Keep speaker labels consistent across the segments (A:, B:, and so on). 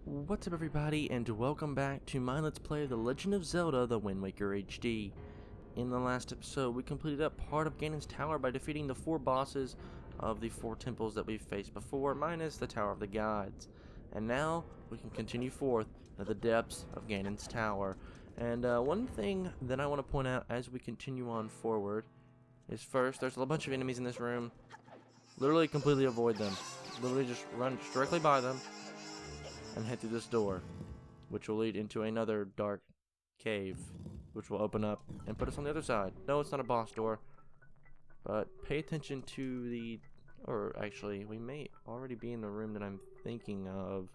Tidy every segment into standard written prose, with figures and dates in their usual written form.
A: What's up everybody, and welcome back to my Let's Play The Legend of Zelda The Wind Waker HD. In the last episode, we completed up part of Ganon's tower by defeating the 4 bosses of the 4 temples that we've faced before, minus the Tower of the Gods. And now, we can continue forth to the depths of Ganon's tower. And one thing that I want to point out as we continue on forward is first, there's a bunch of enemies in this room. Literally completely avoid them. Literally just run directly by them and head through this door, which will lead into another dark cave, which will open up and put us on the other side. No, it's not a boss door, but pay attention to the, or actually, we may already be in the room that I'm thinking of.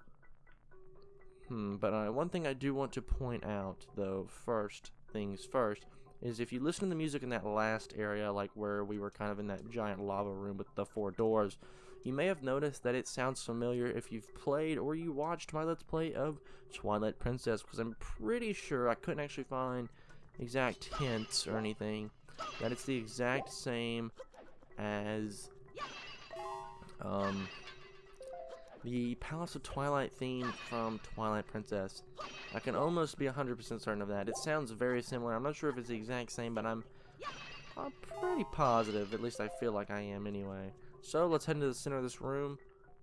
A: But one thing I do want to point out, though, first things first, is if you listen to the music in that last area, like where we were kind of in that giant lava room with the 4 doors, you may have noticed that it sounds familiar if you've played or you watched my Let's Play of Twilight Princess, because I'm pretty sure, I couldn't actually find exact hints or anything, that it's the exact same as the Palace of Twilight theme from Twilight Princess. I can almost be 100% certain of that. It sounds very similar. I'm not sure if it's the exact same, but I'm pretty positive. At least I feel like I am anyway. So let's head into the center of this room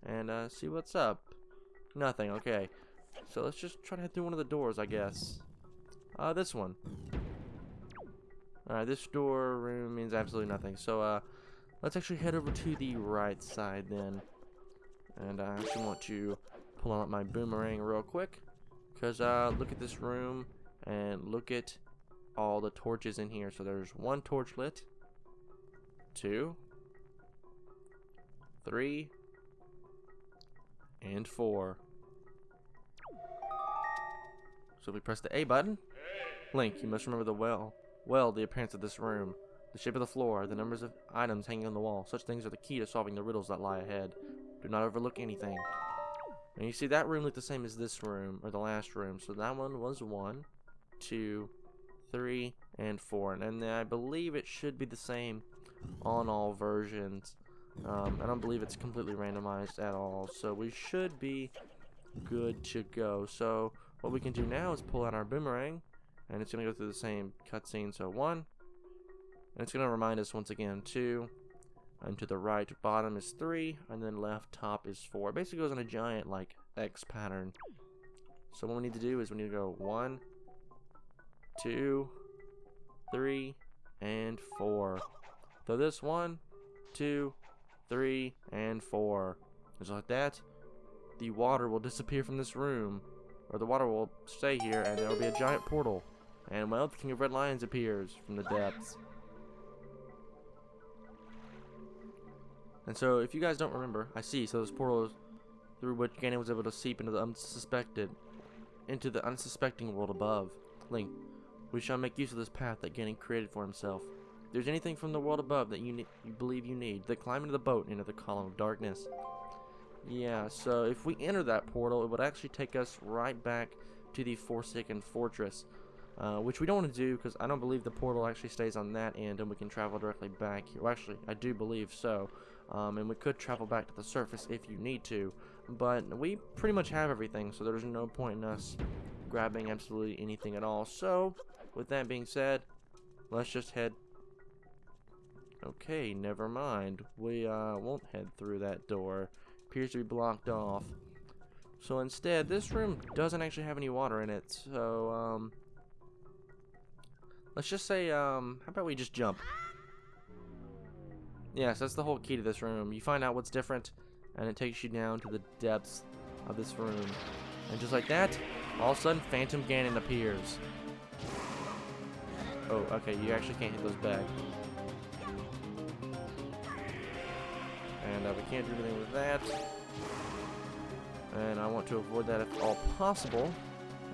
A: and see what's up. Nothing. Okay. So let's just try to head through one of the doors, I guess. This one. Alright, this door room means absolutely nothing. So let's actually head over to the right side then. And I actually want to pull out my boomerang real quick, because look at this room and look at all the torches in here. So there's 1 torch lit, 2, 3, and 4. So we press the A button. Link, you must remember the the appearance of this room, the shape of the floor, the numbers of items hanging on the wall. Such things are the key to solving the riddles that lie ahead. Do not overlook anything. And you see that room looked the same as this room, or the last room. So that one was 1, 2, 3, and 4. And then I believe it should be the same on all versions. I don't believe it's completely randomized at all. So we should be good to go. So what we can do now is pull out our boomerang, and it's going to go through the same cutscene. So 1, and it's going to remind us once again 2. And to the right bottom is 3, and then left top is 4. It basically goes in a giant like X pattern. So what we need to do is we need to go 1, 2, 3, and 4. So this 1, 2, 3, and 4. Just like that, the water will disappear from this room, or the water will stay here, and there will be a giant portal. And well, the King of Red Lions appears from the depths. And so, if you guys don't remember, I see, so this portal is through which Ganon was able to seep into the unsuspecting world above. Link, we shall make use of this path that Ganon created for himself. If there's anything from the world above that you believe you need, then climb into the boat into the column of darkness. Yeah, so if we enter that portal, it would actually take us right back to the Forsaken Fortress. Which we don't want to do, because I don't believe the portal actually stays on that end and we can travel directly back here. Well, actually, I do believe so. And we could travel back to the surface if you need to. But we pretty much have everything, so there's no point in us grabbing absolutely anything at all. So, with that being said, let's just head... Okay, never mind. We won't head through that door. Appears to be blocked off. So instead, this room doesn't actually have any water in it, so... let's just say, how about we just jump? Yes, that's the whole key to this room. You find out what's different, and it takes you down to the depths of this room. And just like that, all of a sudden, Phantom Ganon appears. Oh, okay, you actually can't hit those back. And we can't do anything with that. And I want to avoid that if all possible.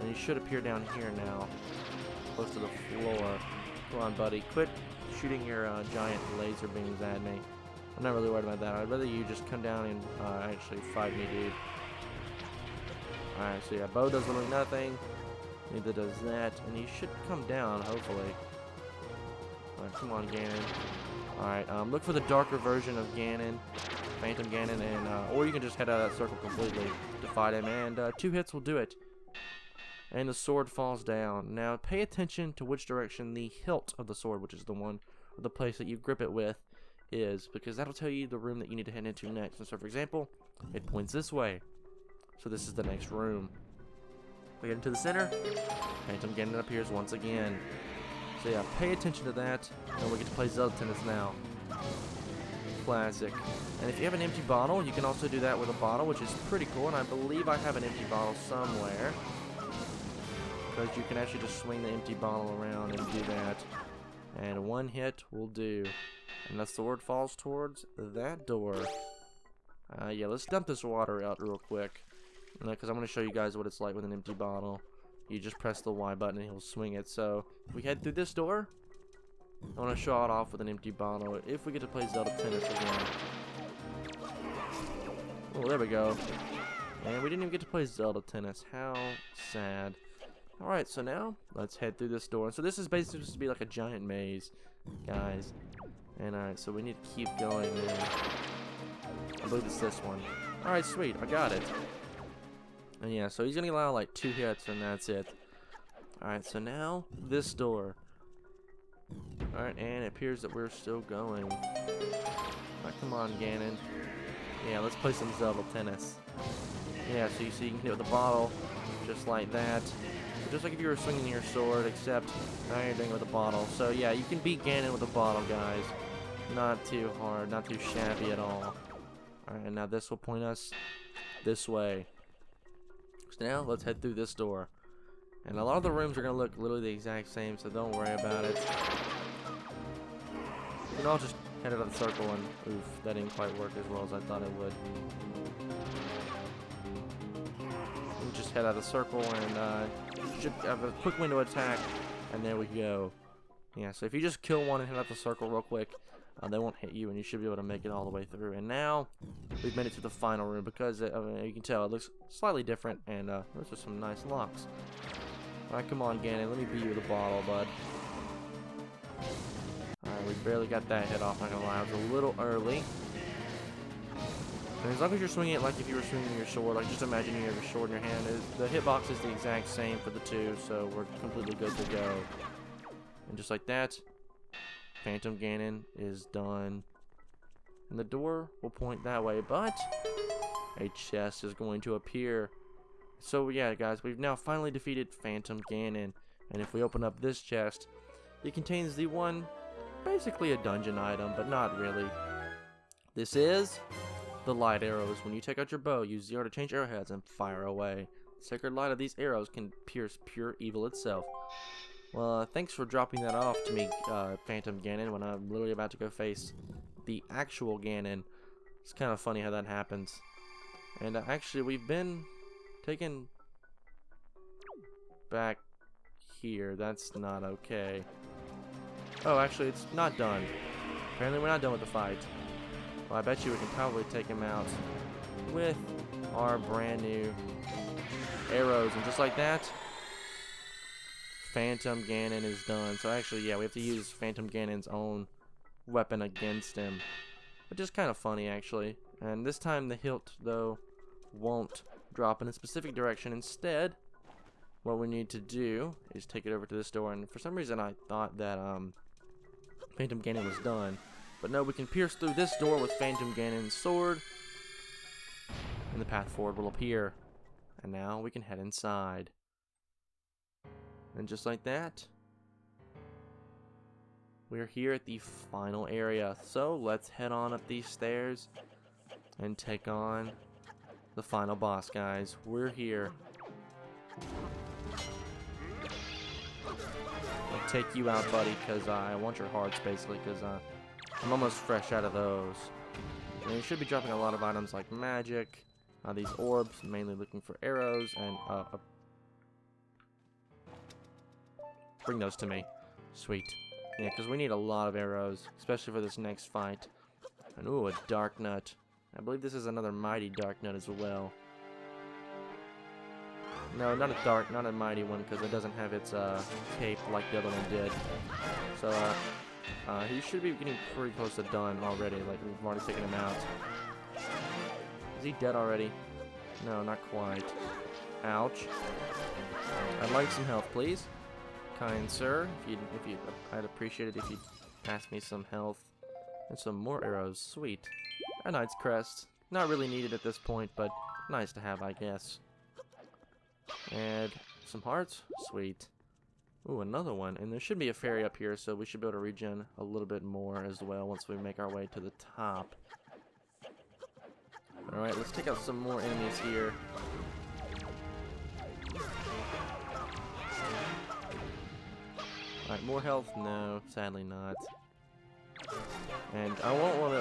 A: And he should appear down here now, close to the floor. Come on, buddy. Quit shooting your giant laser beams at me. I'm not really worried about that. I'd rather you just come down and actually fight me, dude. Alright, so yeah, Bo does literally nothing. Neither does that. And he should come down, hopefully. Alright, come on, Ganon. Alright, look for the darker version of Ganon. Phantom Ganon, and or you can just head out of that circle completely to fight him, and 2 hits will do it. And the sword falls down. Now pay attention to which direction the hilt of the sword, which is the one, or the place that you grip it with, is, because that'll tell you the room that you need to head into next. And so, for example, it points this way, so this is the next room. We get into the center, Phantom Ganon appears once again. So yeah, pay attention to that, and we get to play Zelda tennis now. Classic. And if you have an empty bottle, you can also do that with a bottle, which is pretty cool, and I believe I have an empty bottle somewhere. Because you can actually just swing the empty bottle around and do that. And 1 hit will do. And the sword falls towards that door. Yeah, let's dump this water out real quick. Because I'm going to show you guys what it's like with an empty bottle. You just press the Y button and he'll swing it. So, we head through this door. I want to show it off with an empty bottle if we get to play Zelda tennis again. Oh, there we go. And we didn't even get to play Zelda tennis. How sad. Alright, so now let's head through this door. So this is basically just to be like a giant maze, guys. And alright, so we need to keep going there. I believe it's this one. Alright, sweet, I got it. And yeah, so he's gonna allow like 2 hits and that's it. Alright, so now this door. Alright, and it appears that we're still going. Alright, come on, Ganon. Yeah, let's play some Zelda tennis. Yeah, so you see you can hit it with a bottle, just like that. Just like if you were swinging your sword, except now you're doing it with a bottle. So yeah, you can beat Ganon with a bottle, guys. Not too hard, not too shabby at all. Alright, now this will point us this way. So now, let's head through this door. And a lot of the rooms are going to look literally the exact same, so don't worry about it. You can all just head out of the circle and, oof, that didn't quite work as well as I thought it would. You just head out of the circle and you should have a quick window attack, and there we go. Yeah, so if you just kill one and head out the circle real quick, they won't hit you, and you should be able to make it all the way through. And now, we've made it to the final room, because you can tell it looks slightly different, and those are some nice locks. Alright, come on, Ganon, let me beat you with a bottle, bud. Alright, we barely got that hit off, not gonna lie, it was a little early. And as long as you're swinging it like if you were swinging your sword, like just imagine you have a sword in your hand, the hitbox is the exact same for the two, so we're completely good to go. And just like that, Phantom Ganon is done. And the door will point that way, but a chest is going to appear. So yeah, guys, we've now finally defeated Phantom Ganon. And if we open up this chest, it contains the one, basically a dungeon item, but not really. This is the light arrows. When you take out your bow, use 0 to change arrowheads and fire away. The sacred light of these arrows can pierce pure evil itself. Well, thanks for dropping that off to me, Phantom Ganon, when I'm literally about to go face the actual Ganon. It's kind of funny how that happens. And actually, we've been taken back here. That's not okay. Oh, actually, it's not done. Apparently, we're not done with the fight. Well, I bet you we can probably take him out with our brand new arrows. And just like that, Phantom Ganon is done. So actually, yeah, we have to use Phantom Ganon's own weapon against him. Which is kind of funny, actually. And this time the hilt, though, won't drop in a specific direction. Instead, what we need to do is take it over to this door. And for some reason, I thought that Phantom Ganon was done. But no, we can pierce through this door with Phantom Ganon's sword. And the path forward will appear. And now we can head inside. And just like that, we're here at the final area. So let's head on up these stairs and take on the final boss, guys. We're here. I'll take you out, buddy, because I want your hearts, basically, because I'm almost fresh out of those. And you should be dropping a lot of items like magic, these orbs, mainly looking for arrows, and bring those to me. Sweet. Yeah, because we need a lot of arrows, especially for this next fight. And ooh, a dark nut. I believe this is another mighty dark nut as well. No, not a mighty one, because it doesn't have its cape like the other one did. So he should be getting pretty close to done already. Like, we've already taken him out. he dead already? No, not quite. Ouch. I'd like some health, please. Kind sir, I'd appreciate it if you'd pass me some health. And some more arrows. Sweet. A knight's crest. Not really needed at this point, but nice to have, I guess. And some hearts. Sweet. Ooh, another one. And there should be a fairy up here, so we should be able to regen a little bit more as well once we make our way to the top. Alright, let's take out some more enemies here. Alright, more health? No, sadly not. And I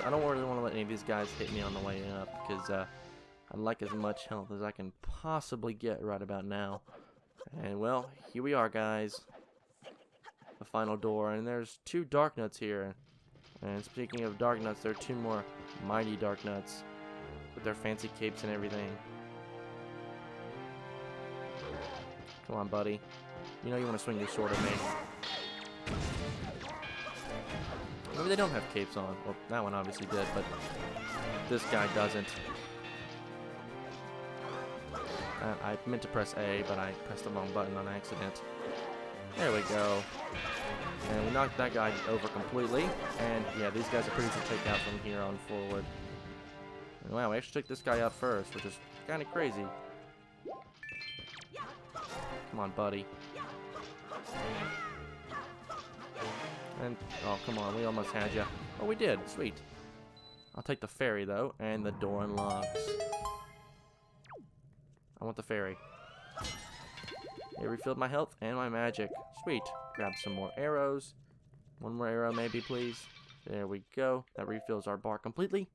A: don't really want to let any of these guys hit me on the way up, because I'd like as much health as I can possibly get right about now. And well, here we are, guys. The final door, and there's 2 dark nuts here. And speaking of dark nuts, there are 2 more mighty dark nuts with their fancy capes and everything. Come on, buddy. You know you want to swing your sword at me. Maybe they don't have capes on. Well, that one obviously did, but this guy doesn't. I meant to press A, but I pressed the wrong button on accident. There we go. And we knocked that guy over completely. And yeah, these guys are pretty easy to take out from here on forward. And wow, we actually took this guy out first, which is kind of crazy. Come on, buddy. And, oh, come on, we almost had you. Oh, we did. Sweet. I'll take the fairy, though, and the door unlocks. I want the fairy. It refilled my health and my magic. Sweet. Grab some more arrows. One more arrow, maybe, please. There we go. That refills our bar completely.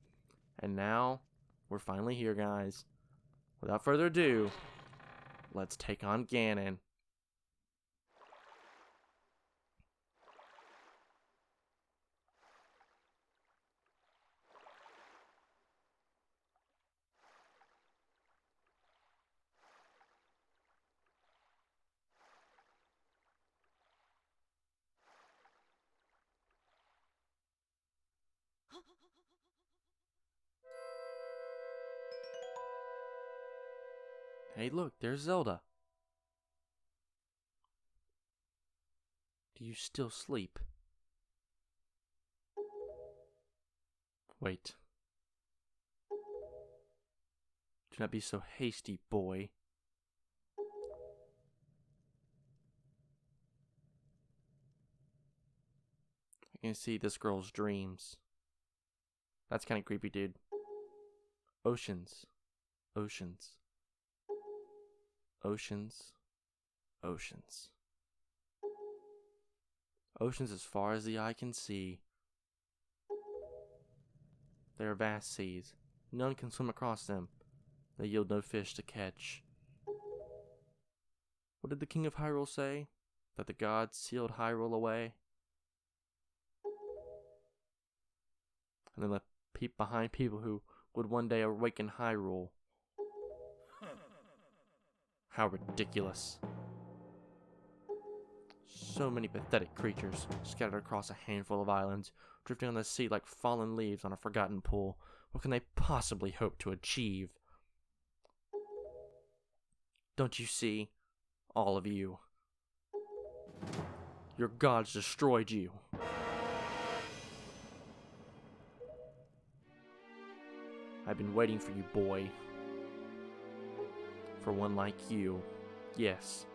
A: And now, we're finally here, guys. Without further ado, let's take on Ganon. Hey, look, there's Zelda. Do you still sleep? Wait. Do not be so hasty, boy. I can see this girl's dreams. That's kind of creepy, dude. Oceans. Oceans. Oceans. Oceans. Oceans as far as the eye can see. They are vast seas. None can swim across them. They yield no fish to catch. What did the King of Hyrule say? That the gods sealed Hyrule away? And then left behind people who would one day awaken Hyrule. How ridiculous. So many pathetic creatures scattered across a handful of islands, drifting on the sea like fallen leaves on a forgotten pool. What can they possibly hope to achieve? Don't you see? All of you. Your gods destroyed you. I've been waiting for you, boy. For one like you. Yes,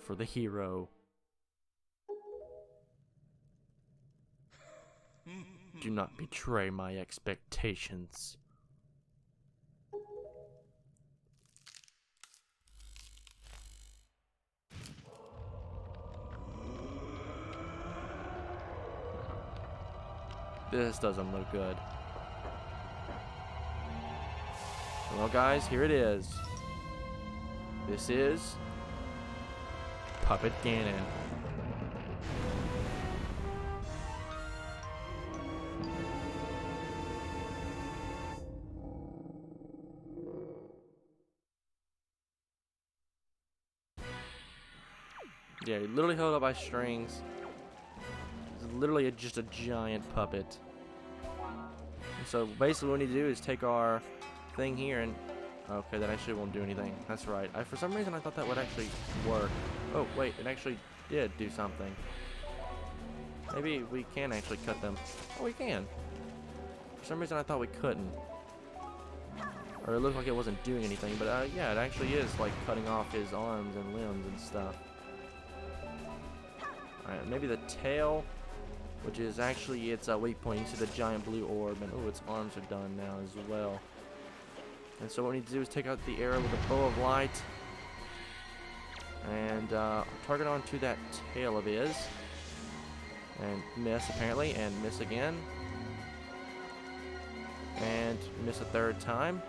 A: for the hero. Do not betray my expectations. This doesn't look good. Well, guys, here it is. This is Puppet Ganon. Yeah, literally held up by strings. It's literally just a giant puppet. And so basically what we need to do is take our thing here, and okay, that actually won't do anything. That's right. For some reason, I thought that would actually work. Oh, wait, it actually did do something. Maybe we can actually cut them. Oh, we can. For some reason, I thought we couldn't. Or it looked like it wasn't doing anything, but yeah, it actually is, like, cutting off his arms and limbs and stuff. Alright, maybe the tail, which is actually its weak point. You see the giant blue orb, and oh, its arms are done now as well. And so what we need to do is take out the arrow with a bow of light and target onto that tail of his. And miss, apparently, and miss again. And miss a third time.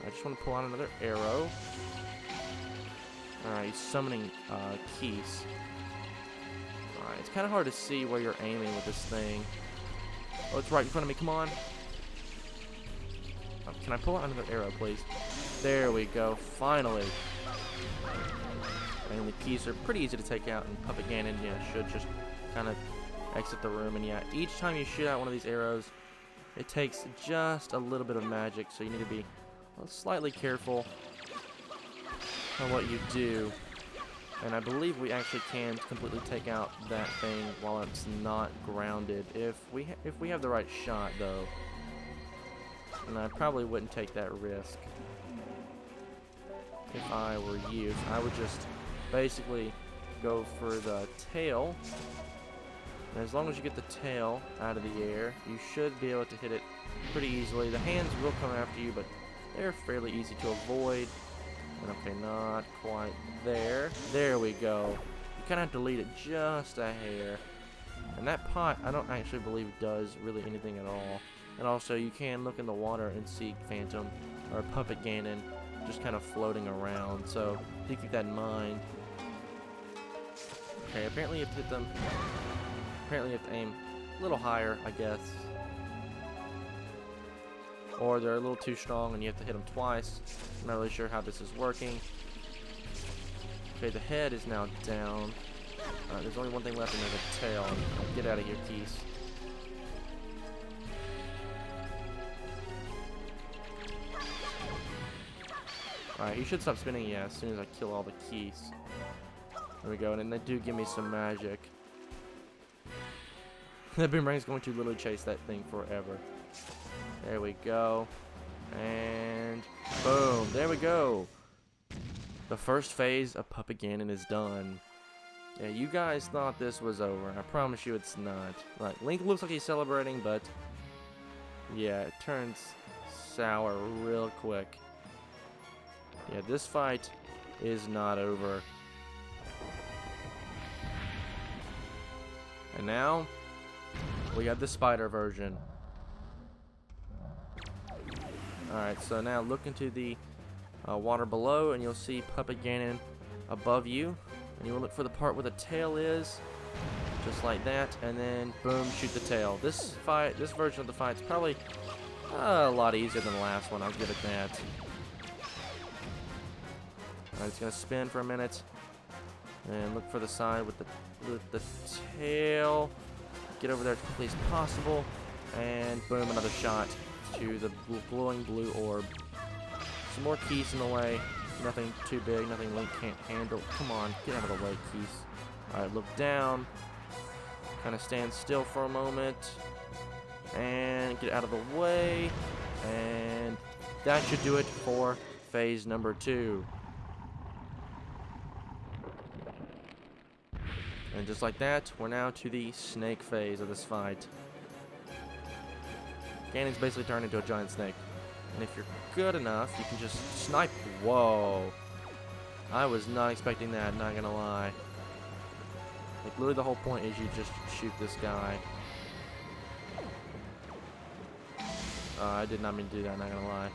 A: I just want to pull out another arrow. Alright, he's summoning keys. Alright, it's kind of hard to see where you're aiming with this thing. Oh, it's right in front of me, come on. Oh, can I pull out another arrow, please? There we go, finally. And the keys are pretty easy to take out, and Puppet Ganon, yeah, should just kind of exit the room. And yeah, each time you shoot out one of these arrows, it takes just a little bit of magic, so you need to be slightly careful on what you do. And I believe we actually can completely take out that thing while it's not grounded, if we have the right shot, though. And I probably wouldn't take that risk if I were you. I would just basically go for the tail. And as long as you get the tail out of the air, you should be able to hit it pretty easily. The hands will come after you, but they're fairly easy to avoid. And okay, not quite there. There we go. You kind of have to lead it just a hair. And that pot, I don't actually believe does really anything at all. And also, you can look in the water and see Phantom or Puppet Ganon just kind of floating around. So do keep that in mind. Okay, apparently you have to hit them. Apparently you have to aim a little higher, I guess. Or they're a little too strong and you have to hit them twice. I'm not really sure how this is working. Okay, the head is now down. There's only one thing left, and there's a tail. Get out of here, Keys. Alright, you should stop spinning, yeah, as soon as I kill all the keys. There we go, and then they do give me some magic. The boomerang's going to literally chase that thing forever. There we go. And boom, there we go. The first phase of Puppet Ganon is done. Yeah, you guys thought this was over. I promise you it's not. Like, Link looks like he's celebrating, but yeah, it turns sour real quick. Yeah, this fight is not over. And now, we have the spider version. Alright, so now look into the water below, and you'll see Puppet Ganon above you. And you will look for the part where the tail is, just like that, and then boom, shoot the tail. This version of the fight's probably a lot easier than the last one, I'll give it that. Alright, it's gonna spin for a minute, and look for the side with the tail. Get over there as quickly as possible, and boom, another shot to the glowing blue orb. Some more keys in the way. Nothing too big, nothing Link can't handle. Come on, get out of the way, Keys. Alright, look down. Kind of stand still for a moment. And get out of the way. And that should do it for phase number 2. And just like that, we're now to the snake phase of this fight. Ganon's basically turned into a giant snake. And if you're good enough, you can just snipe. Whoa. I was not expecting that, not gonna lie. Like, literally the whole point is you just shoot this guy. I did not mean to do that, not gonna lie.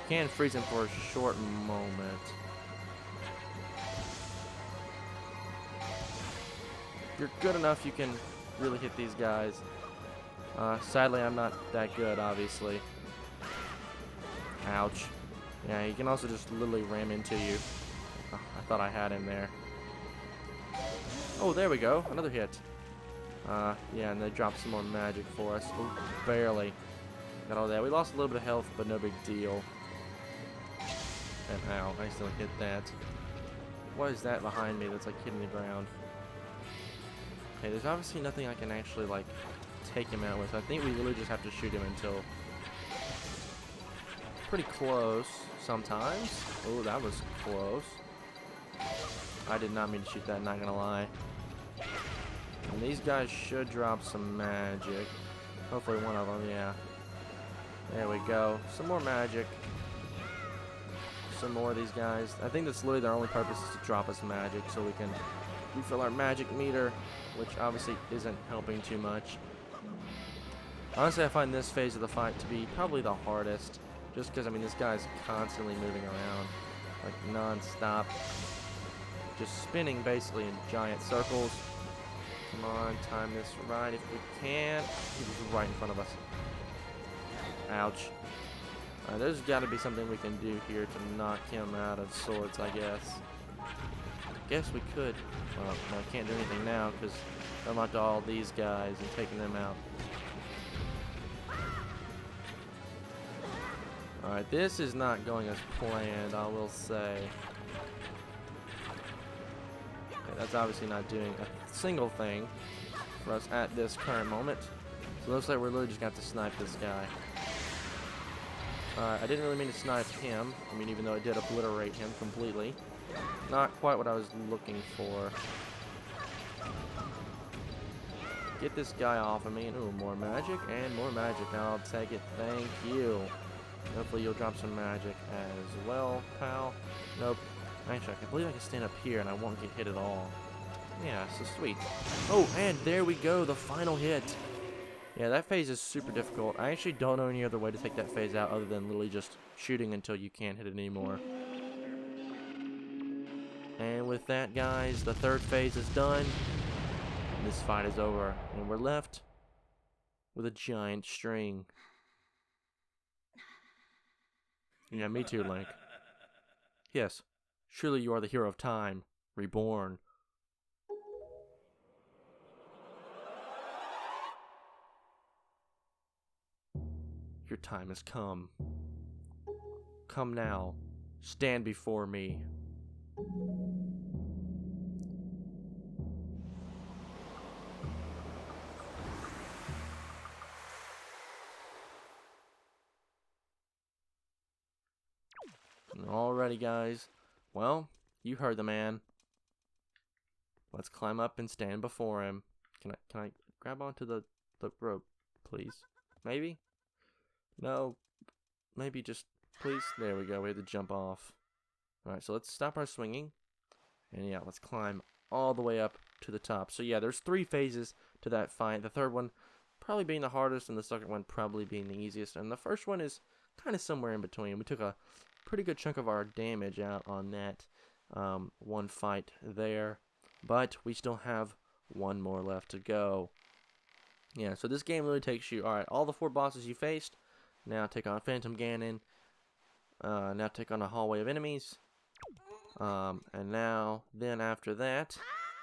A: You can freeze him for a short moment. If you're good enough, you can really hit these guys. Sadly, I'm not that good, obviously. Ouch. Yeah, he can also just literally ram into you. Oh, I thought I had him there. Oh, there we go. Another hit. Yeah, and they dropped some more magic for us. Ooh, barely. Got all that. We lost a little bit of health, but no big deal. And ow, I still hit that. What is that behind me that's like hitting the ground? Okay, there's obviously nothing I can actually like take him out with. I think we really just have to shoot him until pretty close sometimes. Oh, that was close. I did not mean to shoot that, not gonna lie. And these guys should drop some magic. Hopefully one of them, yeah. There we go. Some more magic. Some more of these guys. I think that's literally their only purpose is to drop us magic so we can refill our magic meter, which obviously isn't helping too much. Honestly, I find this phase of the fight to be probably the hardest, just because, I mean, this guy's constantly moving around, like non-stop, just spinning basically in giant circles. Come on, time this right if we can. He was right in front of us. Ouch. There's got to be something we can do here to knock him out of sorts, I guess. Guess we could. Well, I can't do anything now because I unlocked all these guys and taking them out. Alright, this is not going as planned, I will say. Okay, that's obviously not doing a single thing for us at this current moment. So it looks like we're literally just going to have to snipe this guy. I didn't really mean to snipe him. I mean, even though it did obliterate him completely. Not quite what I was looking for. Get this guy off of me. And ooh, more magic and more magic. I'll take it. Thank you. Hopefully you'll drop some magic as well, pal. Nope. Actually, I believe I can stand up here and I won't get hit at all. Yeah, so sweet. Oh, and there we go. The final hit. Yeah, that phase is super difficult. I actually don't know any other way to take that phase out other than literally just shooting until you can't hit it anymore. And with that, guys, the third phase is done. This fight is over. And we're left with a giant string. Yeah, me too, Link. Yes, surely you are the hero of time, reborn. Your time has come. Come now. Stand before me. Alrighty, guys. Well, you heard the man. Let's climb up and stand before him. Can I grab onto the rope, please? Maybe? No. Maybe just, please? There we go. We have to jump off. Alright, so let's stop our swinging. And yeah, let's climb all the way up to the top. So yeah, there's 3 phases to that fight. The third one probably being the hardest, and the second one probably being the easiest. And the first one is kind of somewhere in between. We took a pretty good chunk of our damage out on that one fight there. But we still have one more left to go. Yeah, so this game really takes you, alright, all the 4 bosses you faced. Now take on Phantom Ganon. Now take on a hallway of enemies. And now, then after that,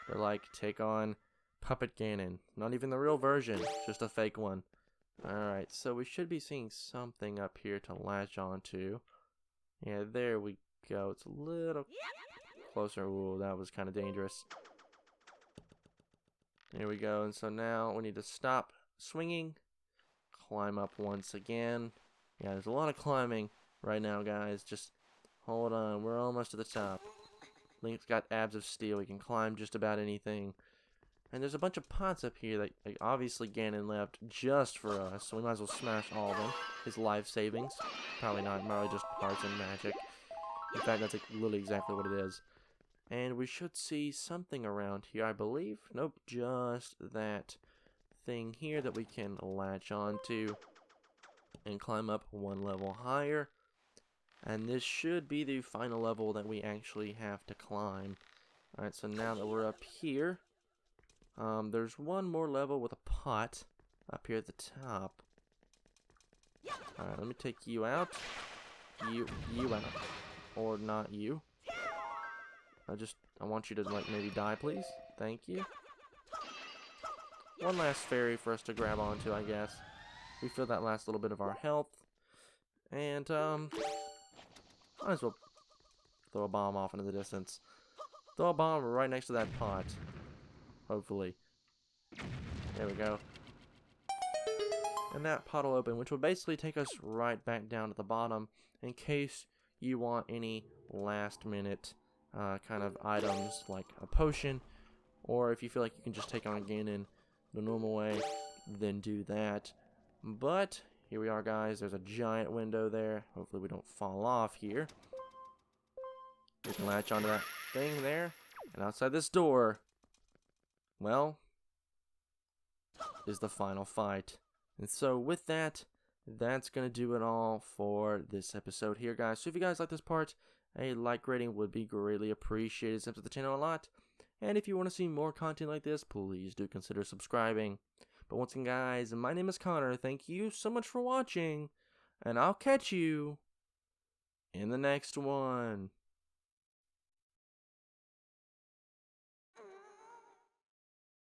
A: they're like, take on Puppet Ganon. Not even the real version, just a fake one. Alright, so we should be seeing something up here to latch onto. Yeah, there we go. It's a little closer. Ooh, that was kind of dangerous. There we go. And so now we need to stop swinging. Climb up once again. Yeah, there's a lot of climbing right now, guys. Just hold on. We're almost to the top. Link's got abs of steel. He can climb just about anything. And there's a bunch of pots up here that obviously Ganon left just for us. So we might as well smash all of them. His life savings. Probably not. Probably just hearts and magic. In fact, that's like literally exactly what it is. And we should see something around here, I believe. Nope, just that thing here that we can latch onto and climb up one level higher. And this should be the final level that we actually have to climb. Alright, so now that we're up here, there's one more level with a pot up here at the top. Alright, let me take you out. You out. Or not you. I want you to, like, maybe die, please. Thank you. one last fairy for us to grab onto, I guess. Refill that last little bit of our health. And, might as well throw a bomb off into the distance. Throw a bomb right next to that pot. Hopefully. There we go. And that pot will open, which will basically take us right back down to the bottom in case you want any last minute kind of items like a potion, or if you feel like you can just take on Ganon the normal way, then do that. But here we are, guys. There's a giant window there. Hopefully we don't fall off here. We can latch onto that thing there, and outside this door, well, is the final fight. And so with that, that's going to do it all for this episode here, guys. So if you guys like this part, a like rating would be greatly appreciated. It helps the channel a lot. And if you want to see more content like this, please do consider subscribing. But once again, guys, my name is Connor. Thank you so much for watching, and I'll catch you in the next one.